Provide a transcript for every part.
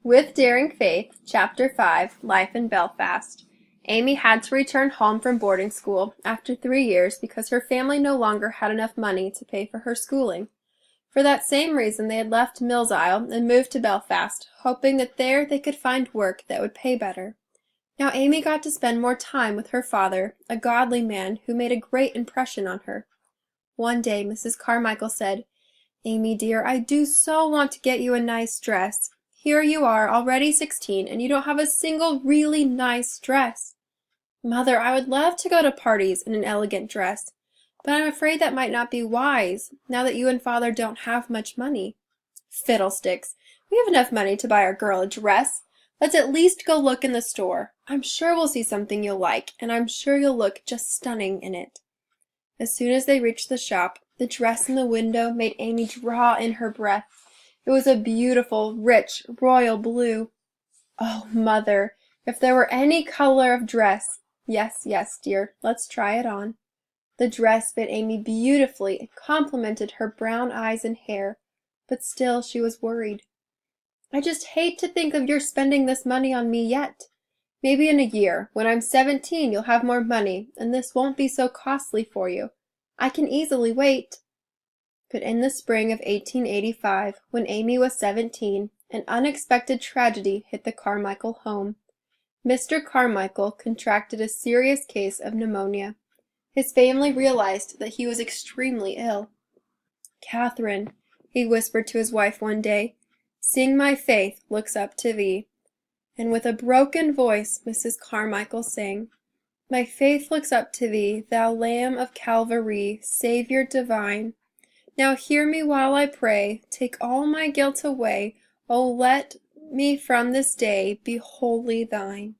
With Daring Faith, Chapter 5, Life in Belfast. Amy had to return home from boarding school after 3 years because her family no longer had enough money to pay for her schooling. For that same reason they had left Millsisle and moved to Belfast, hoping that there they could find work that would pay better. Now Amy got to spend more time with her father, a godly man who made a great impression on her. One day Mrs. Carmichael said, "Amy, dear, I do so want to get you a nice dress. Here you are, already 16, and you don't have a single really nice dress." "Mother, I would love to go to parties in an elegant dress, but I'm afraid that might not be wise, now that you and Father don't have much money." "Fiddlesticks! We have enough money to buy our girl a dress. Let's at least go look in the store. I'm sure we'll see something you'll like, and I'm sure you'll look just stunning in it." As soon as they reached the shop, the dress in the window made Amy draw in her breath. It was a beautiful, rich, royal blue. "Oh, Mother, if there were any color of dress—" "Yes, yes, dear, let's try it on." The dress fit Amy beautifully and complimented her brown eyes and hair, but still she was worried. "I just hate to think of your spending this money on me yet. Maybe in a year, when I'm 17, you'll have more money, and this won't be so costly for you. I can easily wait." But in the spring of 1885, when Amy was 17, an unexpected tragedy hit the Carmichael home. Mr. Carmichael contracted a serious case of pneumonia. His family realized that he was extremely ill. "Catherine," he whispered to his wife one day, "seeing my faith looks up to thee." And with a broken voice Mrs. Carmichael sang, "My faith looks up to thee, thou Lamb of Calvary, Saviour divine. Now hear me while I pray, take all my guilt away, O let me from this day be wholly thine."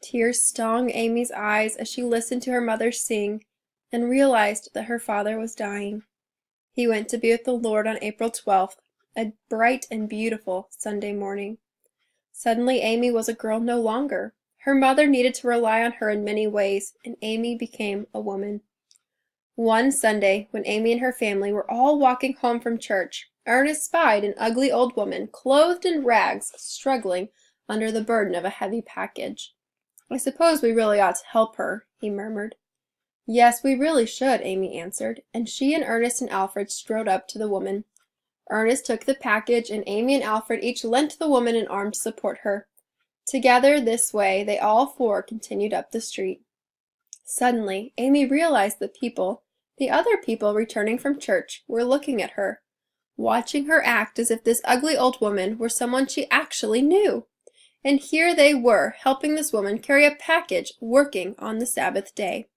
Tears stung Amy's eyes as she listened to her mother sing, and realized that her father was dying. He went to be with the Lord on April 12th, a bright and beautiful Sunday morning. Suddenly Amy was a girl no longer. Her mother needed to rely on her in many ways, and Amy became a woman. One Sunday, when Amy and her family were all walking home from church, Ernest spied an ugly old woman, clothed in rags, struggling under the burden of a heavy package. "I suppose we really ought to help her," he murmured. "Yes, we really should," Amy answered, and she and Ernest and Alfred strode up to the woman. Ernest took the package, and Amy and Alfred each lent the woman an arm to support her. Together, this way, they all four continued up the street. Suddenly, Amy realized that the other people returning from church, were looking at her, watching her act as if this ugly old woman were someone she actually knew. And here they were, helping this woman carry a package, working on the Sabbath day.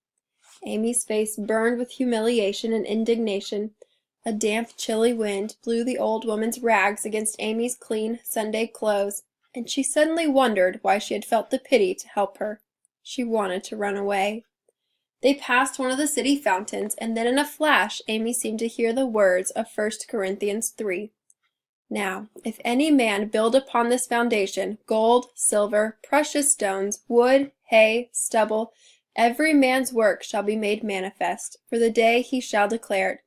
Amy's face burned with humiliation and indignation. A damp, chilly wind blew the old woman's rags against Amy's clean Sunday clothes, and she suddenly wondered why she had felt the pity to help her. She wanted to run away. They passed one of the city fountains, and then in a flash Amy seemed to hear the words of 1 Corinthians 3. "Now, if any man build upon this foundation gold, silver, precious stones, wood, hay, stubble, every man's work shall be made manifest, for the day he shall declare it,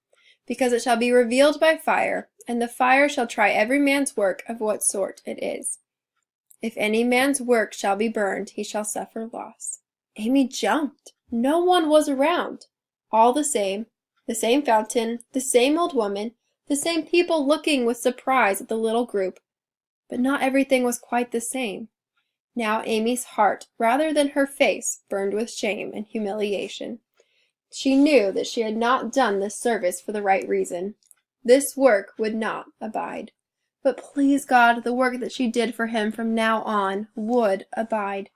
because it shall be revealed by fire, and the fire shall try every man's work of what sort it is. If any man's work shall be burned, he shall suffer loss." Amy jumped. No one was around. All the same fountain, the same old woman, the same people looking with surprise at the little group. But not everything was quite the same. Now Amy's heart, rather than her face, burned with shame and humiliation. She knew that she had not done this service for the right reason. This work would not abide. But please God, the work that she did for him from now on would abide.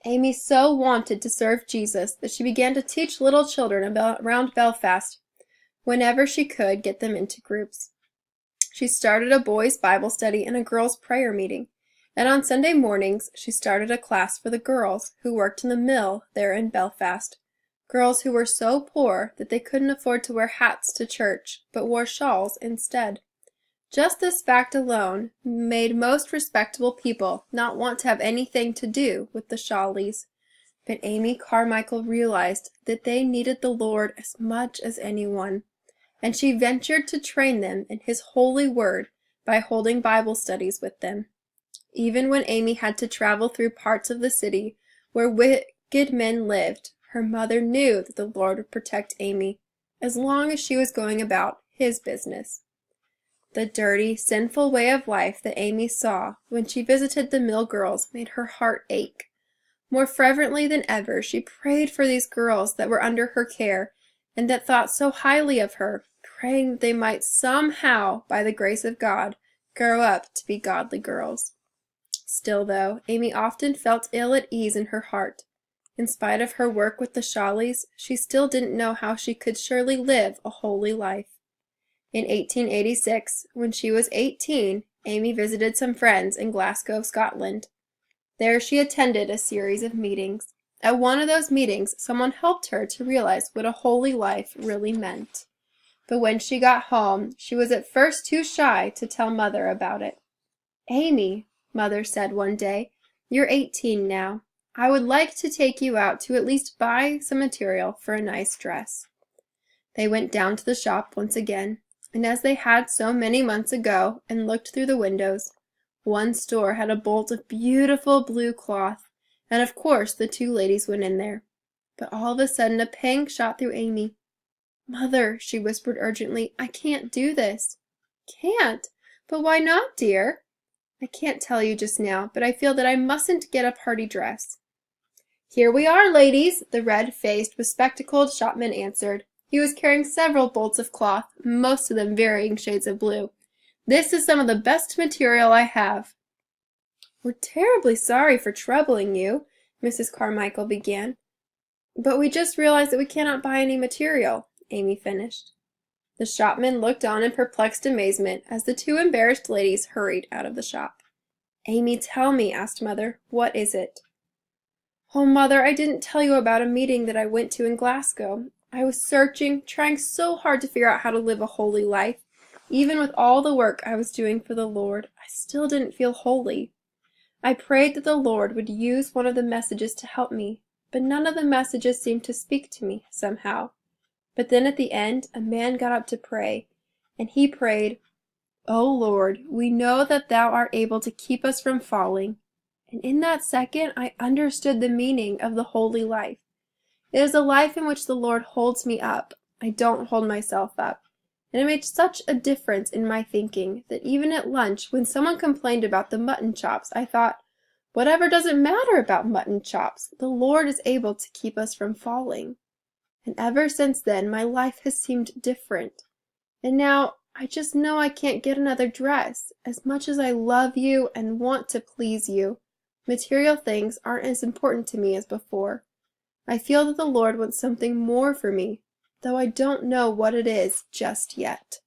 Amy so wanted to serve Jesus that she began to teach little children around Belfast whenever she could get them into groups. She started a boys' Bible study and a girls' prayer meeting, and on Sunday mornings she started a class for the girls who worked in the mill there in Belfast, girls who were so poor that they couldn't afford to wear hats to church, but wore shawls instead. Just this fact alone made most respectable people not want to have anything to do with the Shawleys. But Amy Carmichael realized that they needed the Lord as much as anyone, and she ventured to train them in His holy word by holding Bible studies with them. Even when Amy had to travel through parts of the city where wicked men lived, her mother knew that the Lord would protect Amy as long as she was going about His business. The dirty, sinful way of life that Amy saw when she visited the mill girls made her heart ache. More fervently than ever, she prayed for these girls that were under her care and that thought so highly of her, praying that they might somehow, by the grace of God, grow up to be godly girls. Still, though, Amy often felt ill at ease in her heart. In spite of her work with the Shawleys, she still didn't know how she could surely live a holy life. In 1886, when she was 18, Amy visited some friends in Glasgow, Scotland. There she attended a series of meetings. At one of those meetings, someone helped her to realize what a holy life really meant. But when she got home, she was at first too shy to tell Mother about it. "Amy," Mother said one day, "you're 18 now. I would like to take you out to at least buy some material for a nice dress." They went down to the shop once again, and as they had so many months ago and looked through the windows, one store had a bolt of beautiful blue cloth, and of course the two ladies went in there. But all of a sudden a pang shot through Amy. "Mother," she whispered urgently, "I can't do this." "Can't? But why not, dear?" "I can't tell you just now, but I feel that I mustn't get a party dress." "Here we are, ladies," the red-faced, bespectacled shopman answered. He was carrying several bolts of cloth, most of them varying shades of blue. "This is some of the best material I have." "We're terribly sorry for troubling you," Mrs. Carmichael began. "But we just realized that we cannot buy any material," Amy finished. The shopman looked on in perplexed amazement as the two embarrassed ladies hurried out of the shop. "Amy, tell me," asked Mother. "What is it?" "Oh, Mother, I didn't tell you about a meeting that I went to in Glasgow. I was searching, trying so hard to figure out how to live a holy life. Even with all the work I was doing for the Lord, I still didn't feel holy. I prayed that the Lord would use one of the messages to help me, but none of the messages seemed to speak to me, somehow. But then at the end, a man got up to pray, and he prayed, 'O Lord, we know that Thou art able to keep us from falling.' And in that second, I understood the meaning of the holy life. It is a life in which the Lord holds me up. I don't hold myself up. And it made such a difference in my thinking that even at lunch, when someone complained about the mutton chops, I thought, whatever does it matter about mutton chops? The Lord is able to keep us from falling. And ever since then, my life has seemed different. And now, I just know I can't get another dress. As much as I love you and want to please you, material things aren't as important to me as before. I feel that the Lord wants something more for me, though I don't know what it is just yet."